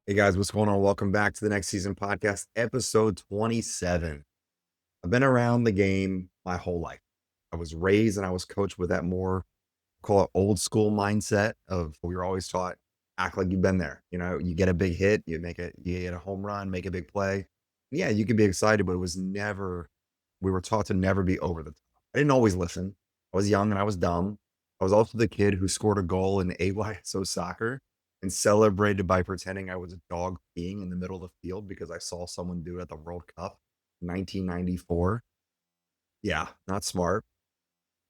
Hey guys, what's going on? Welcome back to the Next Season Podcast, episode 27. I've been around the game my whole life. I was raised and I was coached with that more, call it old school mindset of we were always taught, act like you've been there. You know, you get a big hit, you get a home run, make a big play. Yeah, you could be excited, but it was never, we were taught to never be over the top. I didn't always listen. I was young and I was dumb. I was also the kid who scored a goal in AYSO soccer and celebrated by pretending I was a dog peeing in the middle of the field because I saw someone do it at the World Cup 1994. Yeah, not smart.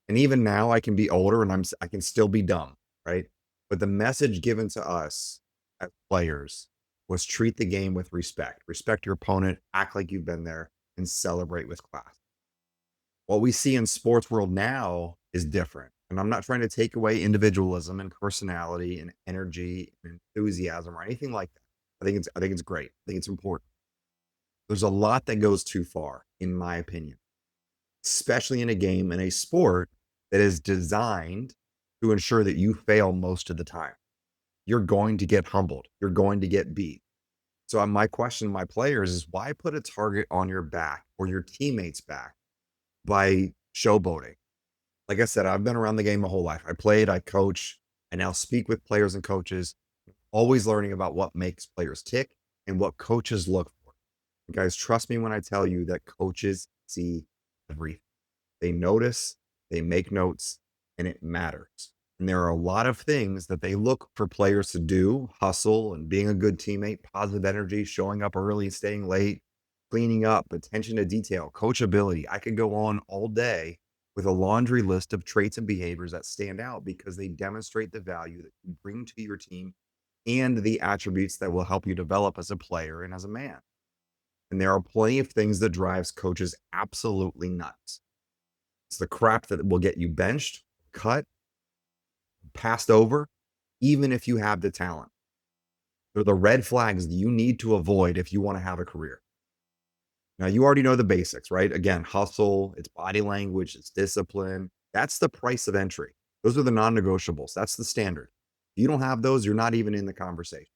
And even now I can be older and I can still be dumb, right? But the message given to us as players was treat the game with respect. Respect your opponent, act like you've been there, and celebrate with class. What we see in sports world now is different. And I'm not trying to take away individualism and personality and energy and enthusiasm or anything like that. I think it's great. I think it's important. There's a lot that goes too far, in my opinion, especially in a game in a sport that is designed to ensure that you fail most of the time. You're going to get humbled. You're going to get beat. So my question to my players is why put a target on your back or your teammates' back by showboating? Like I said, I've been around the game my whole life. I played, I coach, I now speak with players and coaches, always learning about what makes players tick and what coaches look for. And guys, trust me when I tell you that coaches see everything. They notice, they make notes, and it matters. And there are a lot of things that they look for players to do: hustle and being a good teammate, positive energy, showing up early, staying late, cleaning up, attention to detail, coachability. I could go on all day with a laundry list of traits and behaviors that stand out because they demonstrate the value that you bring to your team and the attributes that will help you develop as a player and as a man. And there are plenty of things that drives coaches absolutely nuts. It's the crap that will get you benched, cut, passed over, even if you have the talent. They're the red flags that you need to avoid if you want to have a career. Now, you already know the basics, right? Again, hustle, it's body language, it's discipline. That's the price of entry. Those are the non negotiables. That's the standard. If you don't have those, you're not even in the conversation.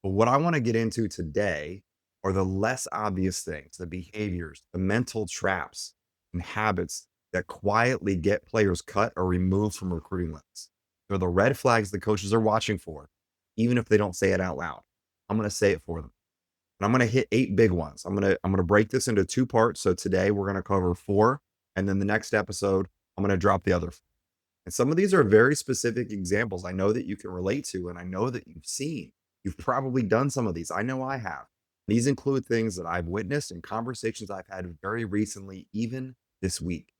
But what I want to get into today are the less obvious things, the behaviors, the mental traps and habits that quietly get players cut or removed from recruiting lists. They're the red flags the coaches are watching for, even if they don't say it out loud. I'm going to say it for them. And I'm going to hit 8 big ones. I'm going to break this into 2 parts. So today we're going to cover 4, and then the next episode I'm going to drop the other 4. And some of these are very specific examples I know that you can relate to, and I know that you've seen. You've probably done some of these. I know I have. These include things that I've witnessed and conversations I've had very recently, even this week.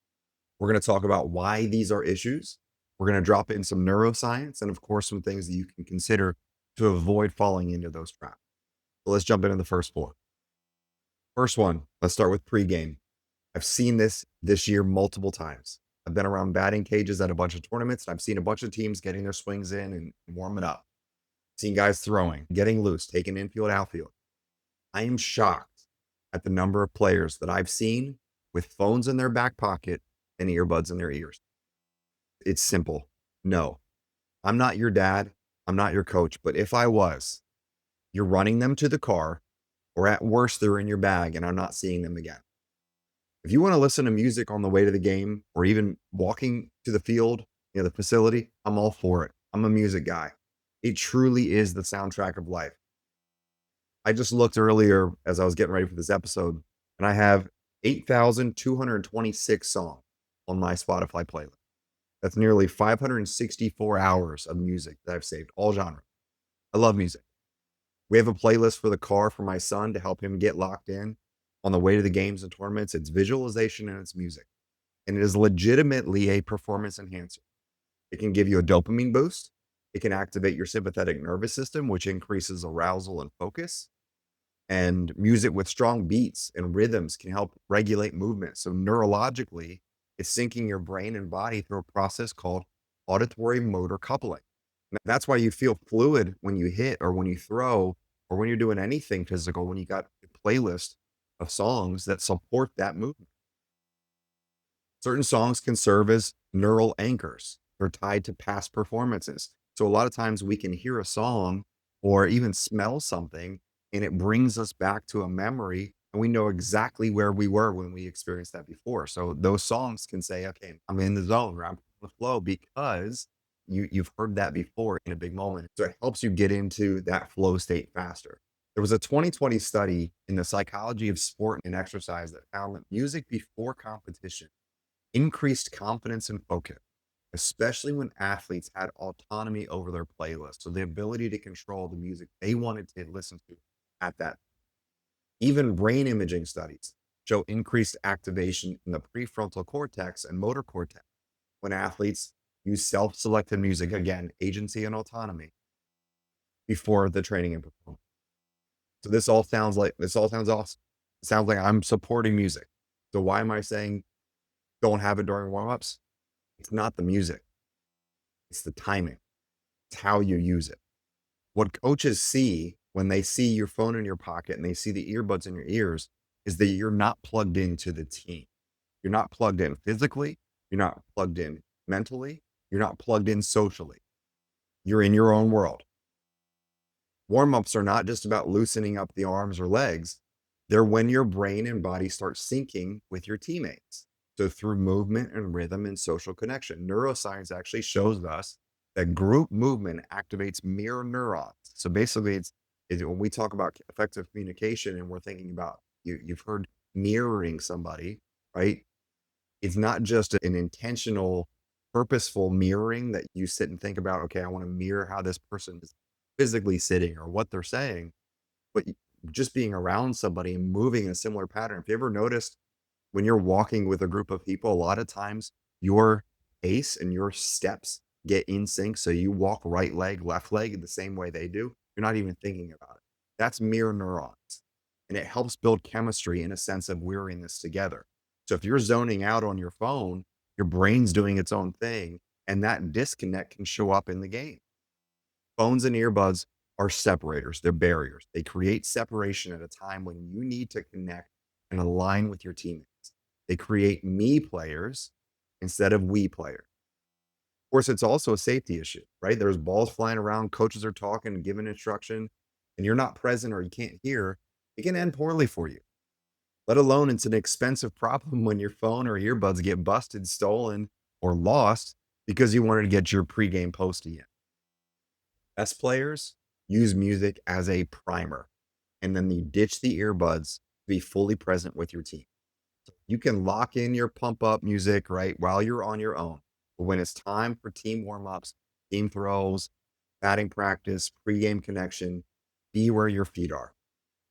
We're going to talk about why these are issues. We're going to drop in some neuroscience and, of course, some things that you can consider to avoid falling into those traps. So let's jump into the first 4. First one, let's start with pregame. I've seen this year multiple times. I've been around batting cages at a bunch of tournaments. And I've seen a bunch of teams getting their swings in and warming up. Seen guys throwing, getting loose, taking infield, outfield. I am shocked at the number of players that I've seen with phones in their back pocket and earbuds in their ears. It's simple. No, I'm not your dad. I'm not your coach. But if I was, you're running them to the car, or at worst, they're in your bag and I'm not seeing them again. If you want to listen to music on the way to the game or even walking to the field, the facility, I'm all for it. I'm a music guy. It truly is the soundtrack of life. I just looked earlier as I was getting ready for this episode, and I have 8,226 songs on my Spotify playlist. That's nearly 564 hours of music that I've saved, all genres. I love music. We have a playlist for the car for my son to help him get locked in on the way to the games and tournaments. It's visualization and it's music. And it is legitimately a performance enhancer. It can give you a dopamine boost. It can activate your sympathetic nervous system, which increases arousal and focus. And music with strong beats and rhythms can help regulate movement. So neurologically, it's syncing your brain and body through a process called auditory motor coupling. And that's why you feel fluid when you hit or when you throw or when you're doing anything physical, when you got a playlist of songs that support that movement. Certain songs can serve as neural anchors. They're tied to past performances. So a lot of times we can hear a song or even smell something, and it brings us back to a memory, and we know exactly where we were when we experienced that before. So those songs can say, okay, I'm in the zone, or I'm in the flow, because you've heard that before in a big moment. So it helps you get into that flow state faster. There was a 2020 study in the psychology of sport and exercise that found that music before competition increased confidence and focus, especially when athletes had autonomy over their playlist. So the ability to control the music they wanted to listen to at that. Even brain imaging studies show increased activation in the prefrontal cortex and motor cortex when athletes use self-selected music, again, agency and autonomy, before the training and performance. So this all sounds awesome. It sounds like I'm supporting music. So why am I saying don't have it during warm-ups? It's not the music, it's the timing. It's how you use it. What coaches see when they see your phone in your pocket and they see the earbuds in your ears is that you're not plugged into the team. You're not plugged in physically, you're not plugged in mentally, you're not plugged in socially. You're in your own world. Warm ups are not just about loosening up the arms or legs, they're when your brain and body start syncing with your teammates. So, through movement and rhythm and social connection, neuroscience actually shows us that group movement activates mirror neurons. So, basically, it's when we talk about effective communication and we're thinking about you've heard mirroring somebody, right? It's not just an intentional, purposeful mirroring that you sit and think about, okay, I want to mirror how this person is physically sitting or what they're saying, but just being around somebody and moving in a similar pattern. If you ever noticed when you're walking with a group of people, a lot of times your pace and your steps get in sync. So you walk right leg, left leg the same way they do. You're not even thinking about it. That's mirror neurons. And it helps build chemistry in a sense of wearing this together. So if you're zoning out on your phone, your brain's doing its own thing, and that disconnect can show up in the game. Phones and earbuds are separators, they're barriers. They create separation at a time when you need to connect and align with your teammates. They create me players instead of we players. Of course, it's also a safety issue, right? There's balls flying around, coaches are talking, giving instruction, and you're not present or you can't hear. It can end poorly for you. Let alone it's an expensive problem when your phone or earbuds get busted, stolen, or lost because you wanted to get your pregame postie in. Best players use music as a primer, and then you ditch the earbuds to be fully present with your team. You can lock in your pump up music, right, while you're on your own. But when it's time for team warm ups, team throws, batting practice, pregame connection, be where your feet are.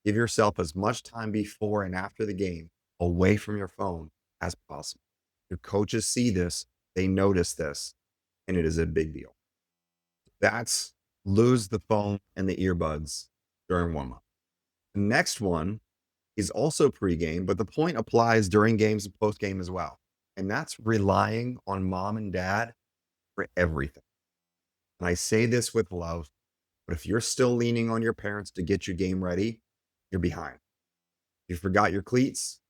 Give yourself as much time before and after the game away from your phone as possible. Your coaches see this, they notice this, and it is a big deal. That's lose the phone and the earbuds during warm up. The next one is also pregame, but the point applies during games and postgame as well. And that's relying on mom and dad for everything. And I say this with love, but if you're still leaning on your parents to get your game ready, you're behind. You forgot your cleats,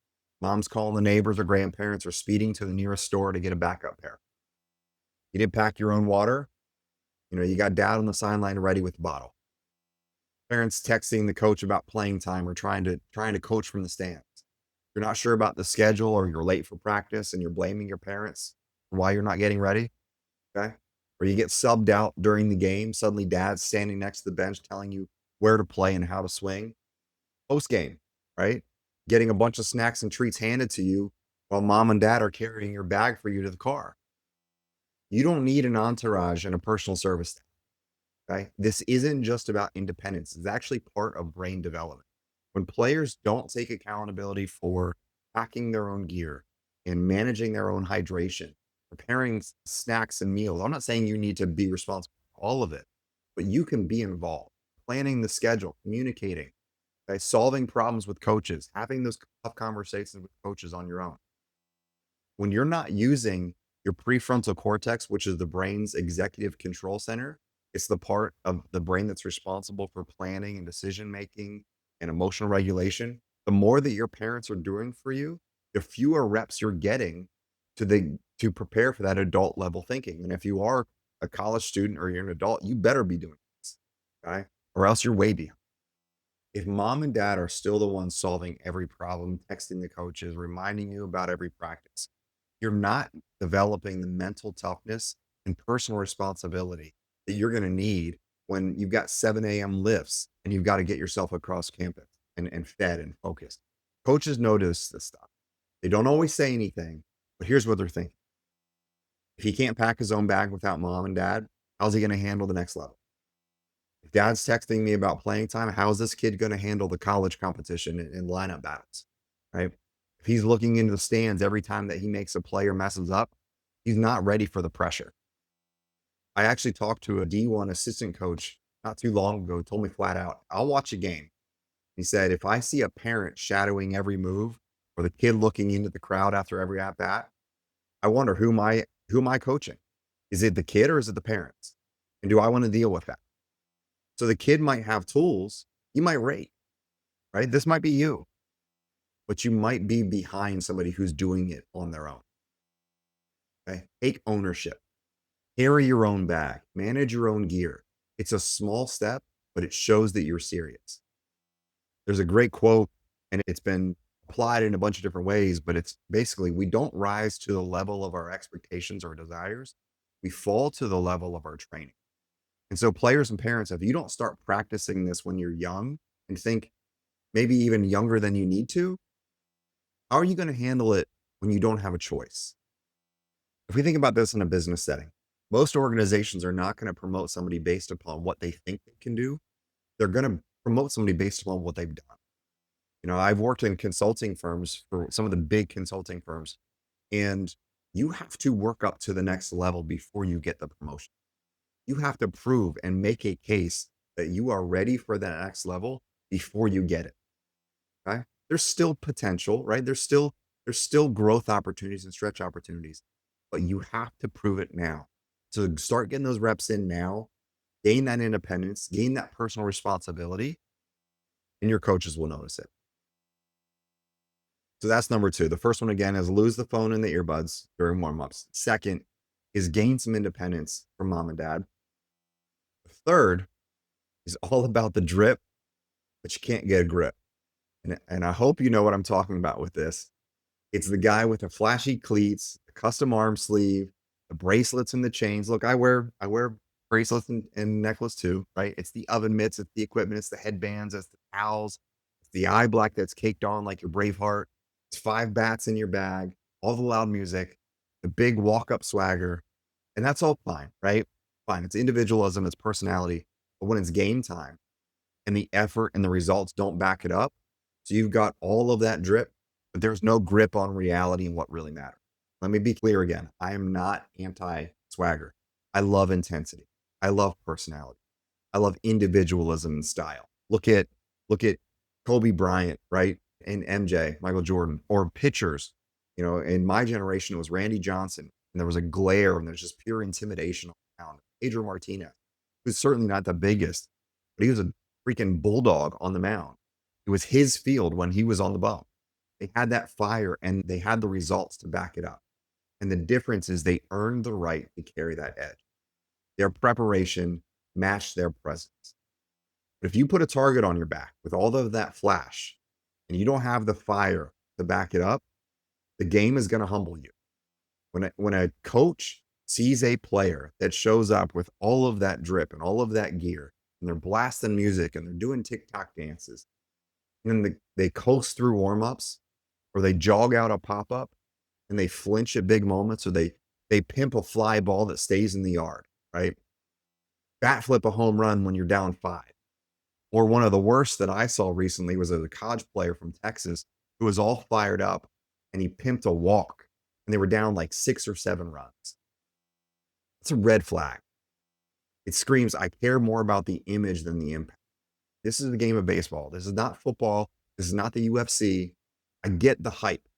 mom's calling the neighbors or grandparents or speeding to the nearest store to get a backup pair. You didn't pack your own water. You got dad on the sideline ready with the bottle. Parents texting the coach about playing time or trying to coach from the stands. You're not sure about the schedule or you're late for practice and you're blaming your parents for why you're not getting ready. Okay. Or you get subbed out during the game. Suddenly dad's standing next to the bench telling you where to play and how to swing. Post game, right? Getting a bunch of snacks and treats handed to you while mom and dad are carrying your bag for you to the car. You don't need an entourage and a personal service staff. Okay. This isn't just about independence. It's actually part of brain development. When players don't take accountability for packing their own gear and managing their own hydration, preparing snacks and meals, I'm not saying you need to be responsible for all of it, but you can be involved, planning the schedule, communicating, okay, solving problems with coaches, having those tough conversations with coaches on your own. When you're not using your prefrontal cortex, which is the brain's executive control center, it's the part of the brain that's responsible for planning and decision making and emotional regulation. The more that your parents are doing for you, the fewer reps you're getting to prepare for that adult level thinking. And if you are a college student or you're an adult, you better be doing this. Okay. or else you're way behind. If mom and dad are still the ones solving every problem, texting the coaches, reminding you about every practice, you're not developing the mental toughness and personal responsibility that you're going to need when you've got 7 a.m. lifts and you've got to get yourself across campus and fed and focused. Coaches notice this stuff. They don't always say anything, but here's what they're thinking. If he can't pack his own bag without mom and dad, how's he going to handle the next level? If dad's texting me about playing time, how is this kid going to handle the college competition and lineup battles? Right? If he's looking into the stands every time that he makes a play or messes up, he's not ready for the pressure. I actually talked to a D1 assistant coach not too long ago, told me flat out, I'll watch a game. He said, if I see a parent shadowing every move or the kid looking into the crowd after every at bat, I wonder who am I coaching? Is it the kid or is it the parents? And do I want to deal with that? So the kid might have tools you might rate, right? This might be you, but you might be behind somebody who's doing it on their own. Okay. Take ownership, carry your own bag, manage your own gear. It's a small step, but it shows that you're serious. There's a great quote, and it's been applied in a bunch of different ways, but it's basically we don't rise to the level of our expectations or desires. We fall to the level of our training. And so, players and parents, if you don't start practicing this when you're young and think maybe even younger than you need to, how are you going to handle it when you don't have a choice? If we think about this in a business setting, most organizations are not going to promote somebody based upon what they think they can do. They're going to promote somebody based upon what they've done. I've worked in consulting firms for some of the big consulting firms, and you have to work up to the next level before you get the promotion. You have to prove and make a case that you are ready for that next level before you get it. Okay. There's still potential, right? There's still growth opportunities and stretch opportunities, but you have to prove it now. So start getting those reps in now, gain that independence, gain that personal responsibility, and your coaches will notice it. So that's number two. The first one again is lose the phone and the earbuds during warmups. Second is gain some independence from mom and dad. The third is all about the drip, but you can't get a grip. And I hope you know what I'm talking about with this. It's the guy with the flashy cleats, the custom arm sleeve, the bracelets and the chains. Look, I wear bracelets and necklace too, right? It's the oven mitts, it's the equipment, it's the headbands, it's the towels, it's the eye black that's caked on like your Braveheart. It's 5 bats in your bag, all the loud music, the big walk-up swagger, and that's all fine, right? Fine. It's individualism, it's personality. But when it's game time and the effort and the results don't back it up, so you've got all of that drip, but there's no grip on reality and what really matters. Let me be clear again. I am not anti-swagger. I love intensity. I love personality. I love individualism and style. Look at Kobe Bryant, right? And MJ, Michael Jordan, or pitchers. In my generation, it was Randy Johnson, and there was a glare and there's just pure intimidation around. Pedro Martinez, who's certainly not the biggest, but he was a freaking bulldog on the mound. It was his field when he was on the bump. They had that fire and they had the results to back it up. And the difference is they earned the right to carry that edge. Their preparation matched their presence. But if you put a target on your back with all of that flash and you don't have the fire to back it up, the game is going to humble you. When a coach sees a player that shows up with all of that drip and all of that gear, and they're blasting music and they're doing TikTok dances, and then they coast through warmups or they jog out a pop-up and they flinch at big moments, or they pimp a fly ball that stays in the yard, right? Bat flip a home run when you're down 5. Or one of the worst that I saw recently was a college player from Texas who was all fired up and he pimped a walk and they were down like 6 or 7 runs. It's a red flag. It screams, I care more about the image than the impact. This is a game of baseball. This is not football. This is not the UFC. I get the hype.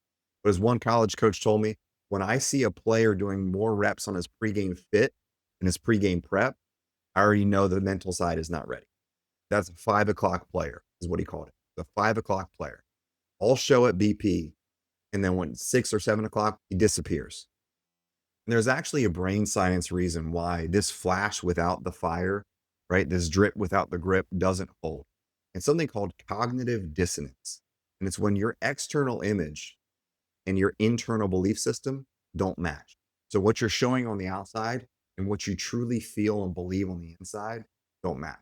But as one college coach told me, when I see a player doing more reps on his pregame fit and his pregame prep, I already know the mental side is not ready. That's a 5 o'clock player, is what he called it. The 5 o'clock player. All show at BP. And then when 6 or 7 o'clock, he disappears. And there's actually a brain science reason why this flash without the fire right? This drip without the grip doesn't hold. It's something called cognitive dissonance. And it's when your external image and your internal belief system don't match. So what you're showing on the outside and what you truly feel and believe on the inside don't match.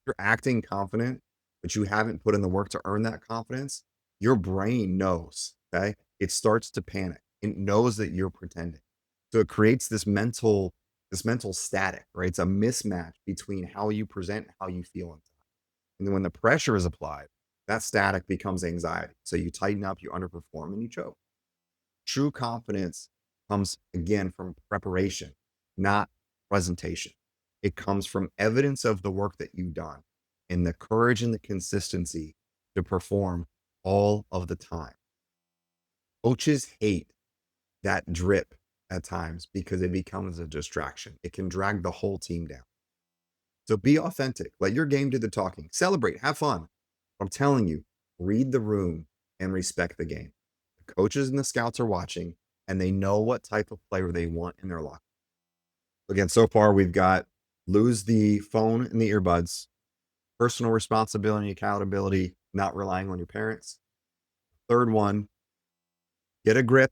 You're acting confident, but you haven't put in the work to earn that confidence. Your brain knows, okay? It starts to panic. It knows that you're pretending. So it creates this mental static, right? It's a mismatch between how you present and how you feel inside. And then when the pressure is applied, that static becomes anxiety. So you tighten up, you underperform, and you choke. True confidence comes again from preparation, not presentation. It comes from evidence of the work that you've done and the courage and the consistency to perform all of the time. Coaches hate that drip at times because it becomes a distraction. It can drag the whole team down. So be authentic. Let your game do the talking. Celebrate, have fun. I'm telling you, read the room and respect the game. The coaches and the scouts are watching and they know what type of player they want in their locker. Again, so far we've got lose the phone and the earbuds, personal responsibility, accountability, not relying on your parents. Third one, get a grip,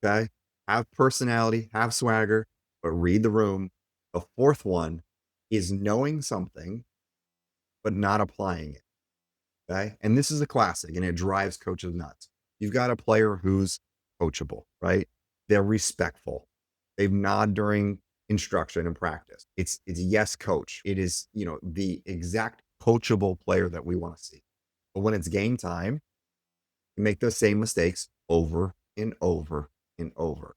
okay? Have personality, have swagger, but read the room. The fourth one is knowing something, but not applying it, okay? And this is a classic, and it drives coaches nuts. You've got a player who's coachable, right? They're respectful. They nod during instruction and practice. It's yes, coach. It is, the exact coachable player that we want to see. But when it's game time, you make those same mistakes over and over and over.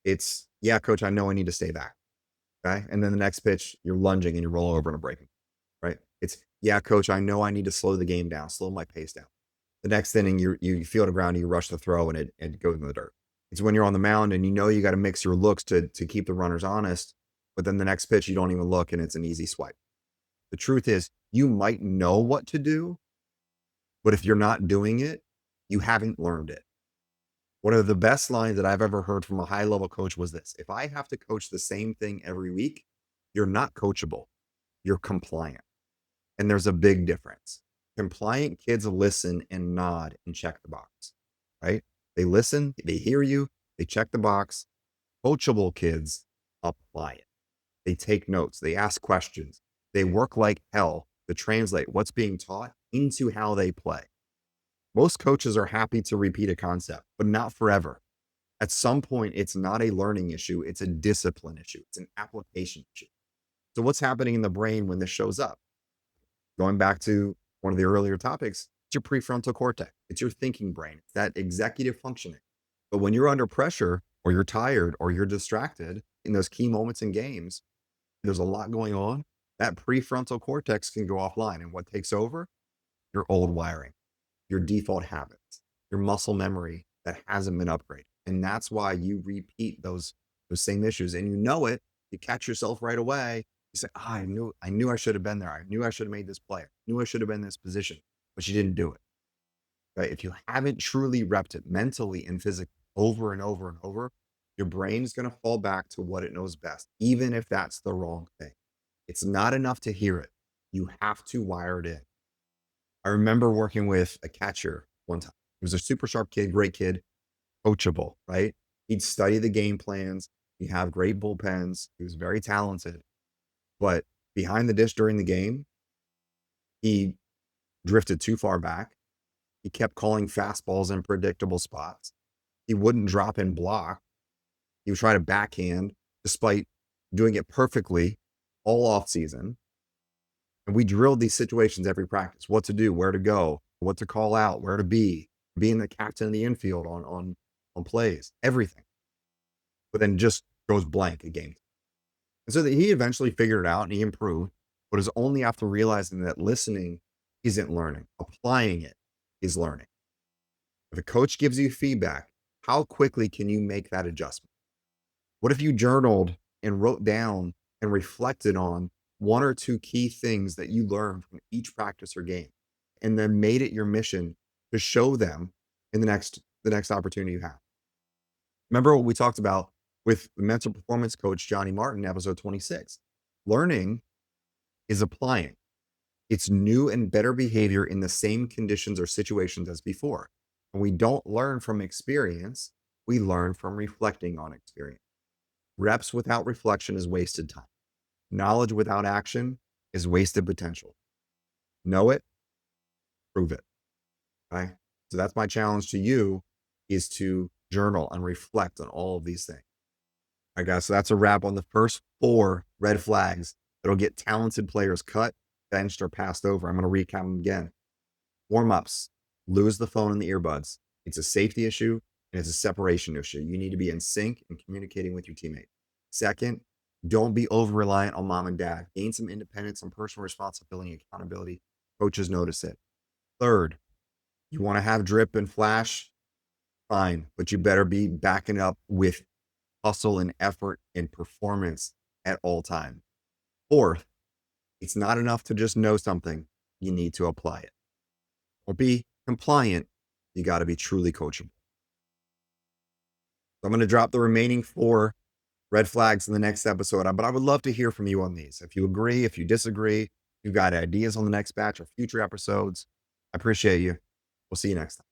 It's, yeah, coach, I know I need to stay back. Okay. And then the next pitch, you're lunging and you're rolling over and a breaking, right? It's, yeah, coach, I know I need to slow the game down, slow my pace down. The next inning, you feel the ground, you rush the throw and it goes in the dirt. It's when you're on the mound and you know you got to mix your looks to keep the runners honest, but then the next pitch, you don't even look and it's an easy swipe. The truth is, you might know what to do, but if you're not doing it, you haven't learned it. One of the best lines that I've ever heard from a high level coach was this: if I have to coach the same thing every week, you're not coachable, you're compliant. And there's a big difference. Compliant kids listen and nod and check the box, right? They listen, they hear you, they check the box. Coachable kids apply it. They take notes, they ask questions, they work like hell to translate what's being taught into how they play. Most coaches are happy to repeat a concept, but not forever. At some point, it's not a learning issue, it's a discipline issue, it's an application issue. So, what's happening in the brain when this shows up? Going back to one of the earlier topics, it's your prefrontal cortex, it's your thinking brain, it's that executive functioning. But when you're under pressure, or you're tired, or you're distracted in those key moments in games, there's a lot going on. That prefrontal cortex can go offline. And what takes over? Your old wiring, your default habits, your muscle memory that hasn't been upgraded. And that's why you repeat those same issues and you know it. You catch yourself right away. You say, I knew I should have been there. I knew I should have made this play. I knew I should have been in this position, but you didn't do it. Right? If you haven't truly repped it mentally and physically over and over and over, your brain is going to fall back to what it knows best, even if that's the wrong thing. It's not enough to hear it. You have to wire it in. I remember working with a catcher one time. He was a super sharp kid, great kid, coachable, right? He'd study the game plans. He'd have great bullpens. He was very talented. But behind the dish during the game, he drifted too far back. He kept calling fastballs in predictable spots. He wouldn't drop in block. He would try to backhand despite doing it perfectly all off season. And we drilled these situations every practice: what to do, where to go, what to call out, where to be, being the captain of the infield on plays, everything. But then just goes blank a game. And so that he eventually figured it out and he improved, but it was only after realizing that listening isn't learning, applying it is learning. If a coach gives you feedback, how quickly can you make that adjustment? What if you journaled and wrote down and reflected on one or two key things that you learned from each practice or game, and then made it your mission to show them in the next opportunity you have? Remember what we talked about with the mental performance coach Johnny Martin, episode 26. Learning is applying. It's new and better behavior in the same conditions or situations as before. And we don't learn from experience, we learn from reflecting on experience. Reps without reflection is wasted time. Knowledge without action is wasted potential. Know it, prove it. Okay. So that's my challenge to you is to journal and reflect on all of these things. I guess so that's a wrap on the first 4 red flags that'll get talented players cut, benched, or passed over. I'm going to recap them again. Warm-ups, lose the phone and the earbuds. It's a safety issue and it's a separation issue. You need to be in sync and communicating with your teammate. Second, don't be over-reliant on mom and dad. Gain some independence, some personal responsibility and accountability. Coaches notice it. Third, you want to have drip and flash? Fine, but you better be backing up with hustle and effort and performance at all times. Fourth, it's not enough to just know something. You need to apply it. Or be compliant. You got to be truly coachable. So I'm going to drop the remaining 4 red flags in the next episode, but I would love to hear from you on these. If you agree, if you disagree, if you've got ideas on the next batch or future episodes, I appreciate you. We'll see you next time.